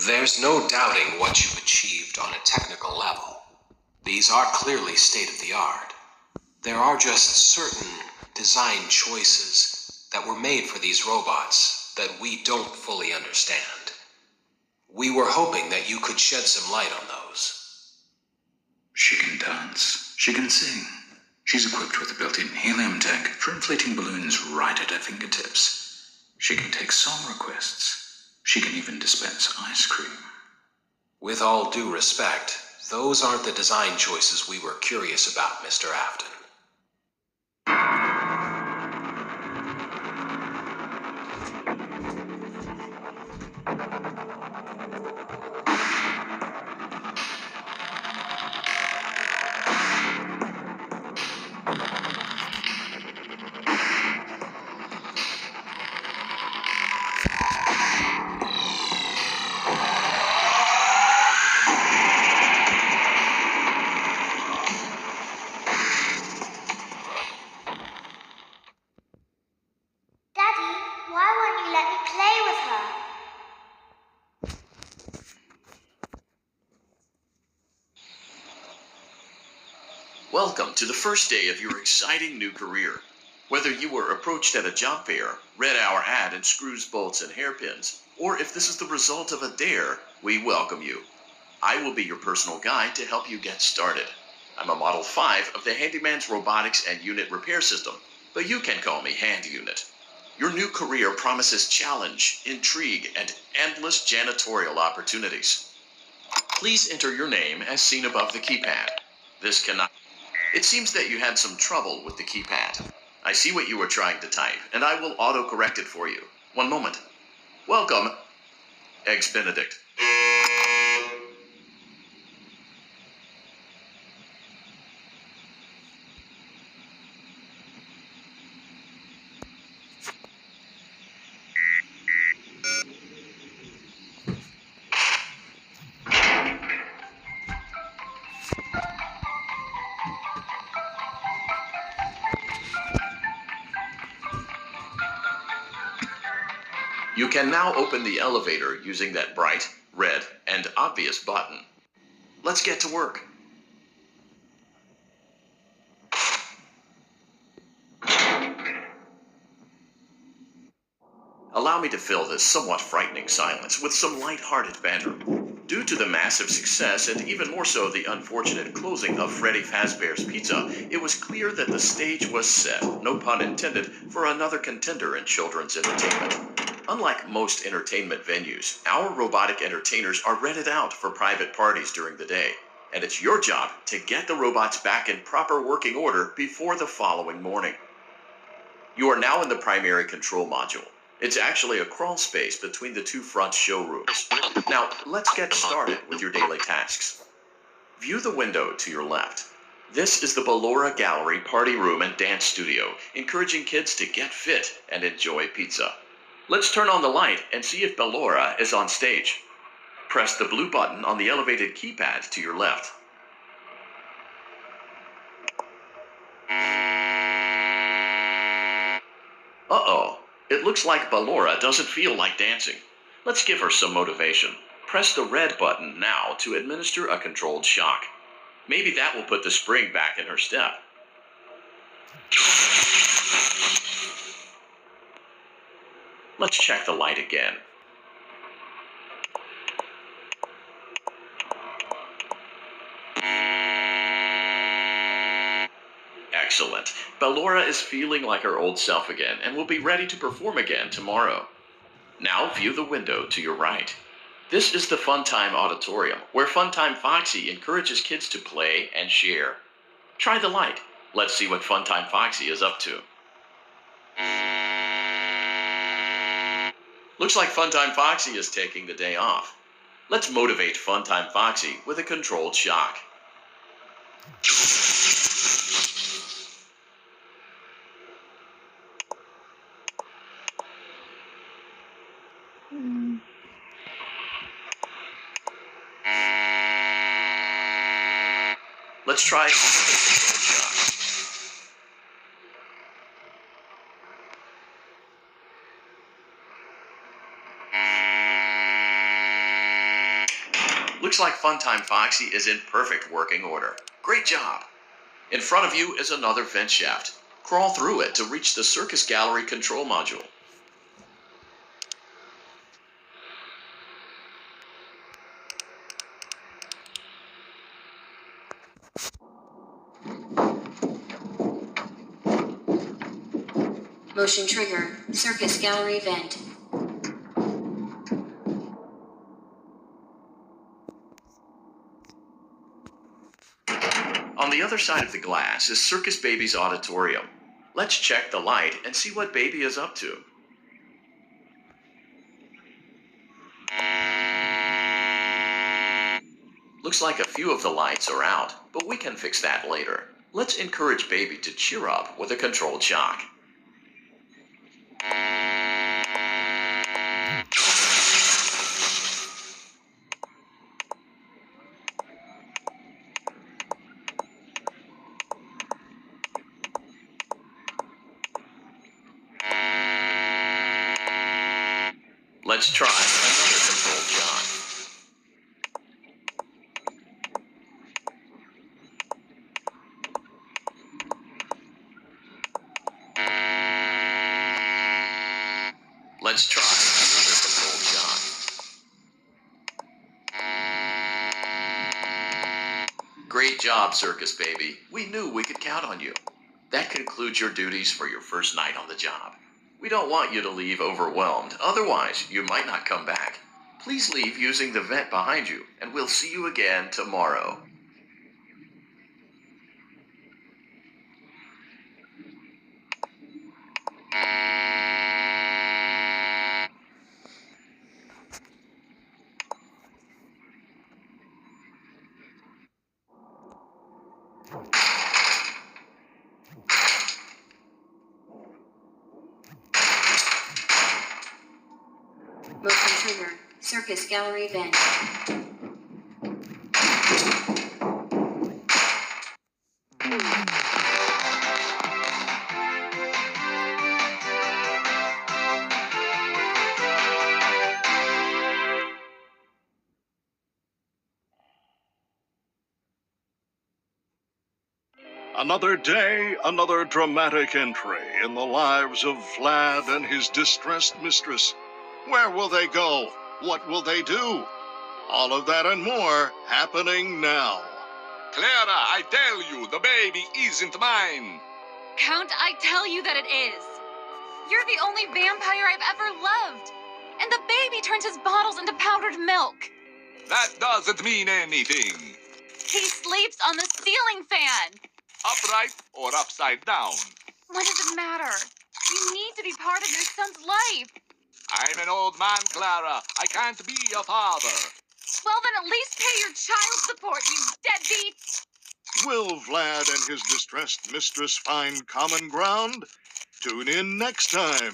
There's no doubting what you've achieved on a technical level. These are clearly state-of-the-art. There are just certain design choices that were made for these robots that we don't fully understand. We were hoping that you could shed some light on those. She can dance. She can sing. She's equipped with a built-in helium tank for inflating balloons right at her fingertips. She can take song requests. She can even dispense ice cream. With all due respect, those aren't the design choices we were curious about, Mr. Afton. Welcome to the first day of your exciting new career. Whether you were approached at a job fair, read our ad in screws, bolts, and hairpins, or if this is the result of a dare, we welcome you. I will be your personal guide to help you get started. I'm a Model 5 of the Handyman's Robotics and Unit Repair System, but you can call me Hand Unit. Your new career promises challenge, intrigue, and endless janitorial opportunities. Please enter your name as seen above the keypad. This cannot... It seems that you had some trouble with the keypad. I see what you were trying to type, and I will auto-correct it for you. One moment. Welcome, Eggs Benedict. You can now open the elevator using that bright, red, and obvious button. Let's get to work. Allow me to fill this somewhat frightening silence with some light-hearted banter. Due to the massive success, and even more so the unfortunate closing of Freddy Fazbear's Pizza, it was clear that the stage was set, no pun intended, for another contender in children's entertainment. Unlike most entertainment venues, our robotic entertainers are rented out for private parties during the day, and it's your job to get the robots back in proper working order before the following morning. You are now in the primary control module. It's actually a crawl space between the two front showrooms. Now, let's get started with your daily tasks. View the window to your left. This is the Ballora Gallery Party Room and Dance Studio, encouraging kids to get fit and enjoy pizza. Let's turn on the light and see if Ballora is on stage. Press the blue button on the elevated keypad to your left. Uh-oh. It looks like Ballora doesn't feel like dancing. Let's give her some motivation. Press the red button now to administer a controlled shock. Maybe that will put the spring back in her step. Let's check the light again. Excellent. Ballora is feeling like her old self again and will be ready to perform again tomorrow. Now view the window to your right. This is the Funtime Auditorium, where Funtime Foxy encourages kids to play and share. Try the light. Let's see what Funtime Foxy is up to. Looks like Funtime Foxy is taking the day off. Let's motivate Funtime Foxy with a controlled shock. Let's try another controlled shock. Looks like Funtime Foxy is in perfect working order. Great job. In front of you is another vent shaft. Crawl through it to reach the circus gallery control module. Motion trigger, circus gallery vent. On the other side of the glass is Circus Baby's auditorium. Let's check the light and see what Baby is up to. Looks like a few of the lights are out, but we can fix that later. Let's encourage Baby to cheer up with a controlled shock. Let's try another controlled shock. Let's try another controlled shock. Great job, Circus Baby. We knew we could count on you. That concludes your duties for your first night on the job. We don't want you to leave overwhelmed, otherwise you might not come back. Please leave using the vent behind you, and we'll see you again tomorrow. Motion trigger, circus gallery vent. Another day, another dramatic entry in the lives of Vlad and his distressed mistress. Where will they go? What will they do? All of that and more happening now. Clara, I tell you, the baby isn't mine. Count, I tell you that it is. You're the only vampire I've ever loved. And the baby turns his bottles into powdered milk. That doesn't mean anything. He sleeps on the ceiling fan. Upright or upside down. What does it matter? You need to be part of your son's life. I'm an old man, Clara. I can't be a father. Well, then at least pay your child support, you deadbeat. Will Vlad and his distressed mistress find common ground? Tune in next time.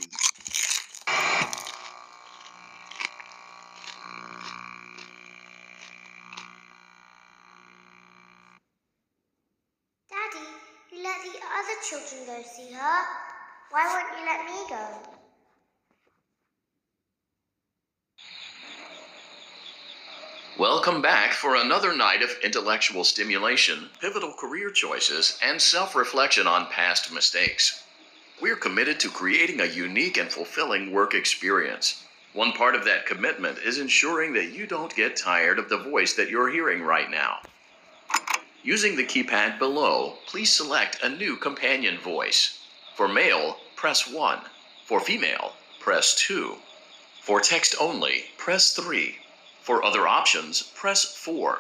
Daddy, you let the other children go see her. Why won't you let me go? Welcome back for another night of intellectual stimulation, pivotal career choices, and self-reflection on past mistakes. We're committed to creating a unique and fulfilling work experience. One part of that commitment is ensuring that you don't get tired of the voice that you're hearing right now. Using the keypad below, please select a new companion voice. For male, press 1. For female, press 2. For text only, press 3. For other options, press 4.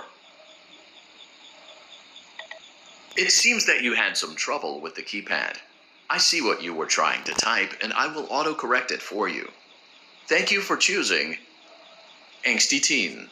It seems that you had some trouble with the keypad. I see what you were trying to type, and I will autocorrect it for you. Thank you for choosing Angsty Teen.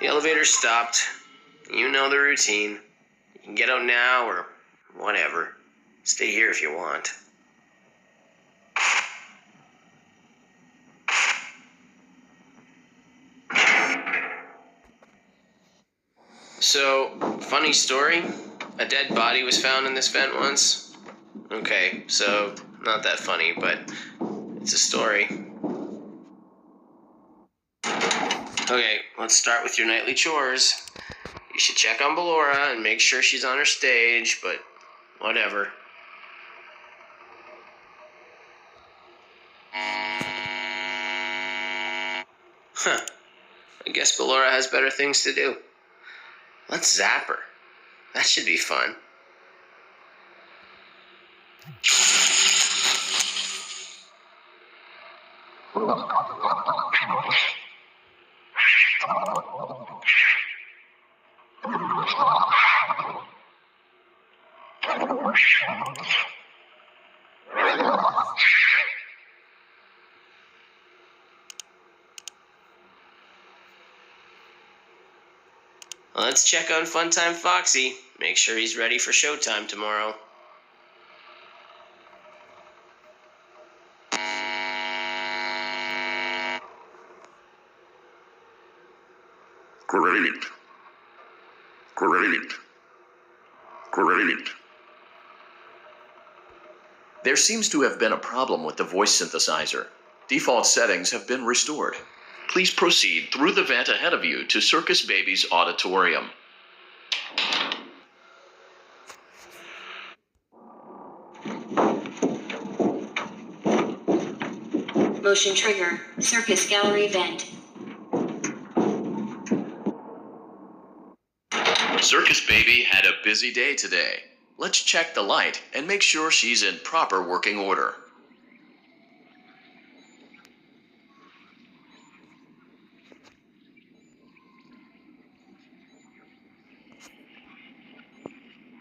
The elevator stopped. You know the routine. You can get out now or whatever. Stay here if you want. So, funny story. A dead body was found in this vent once. Okay, so not that funny, but it's a story. Okay, let's start with your nightly chores. You should check on Ballora and make sure she's on her stage, but whatever. Huh. I guess Ballora has better things to do. Let's zap her. That should be fun. Let's check on Funtime Foxy. Make sure he's ready for showtime tomorrow. Great. Great. Great. There seems to have been a problem with the voice synthesizer. Default settings have been restored. Please proceed through the vent ahead of you to Circus Baby's auditorium. Motion trigger, circus gallery vent. Circus Baby had a busy day today. Let's check the light and make sure she's in proper working order.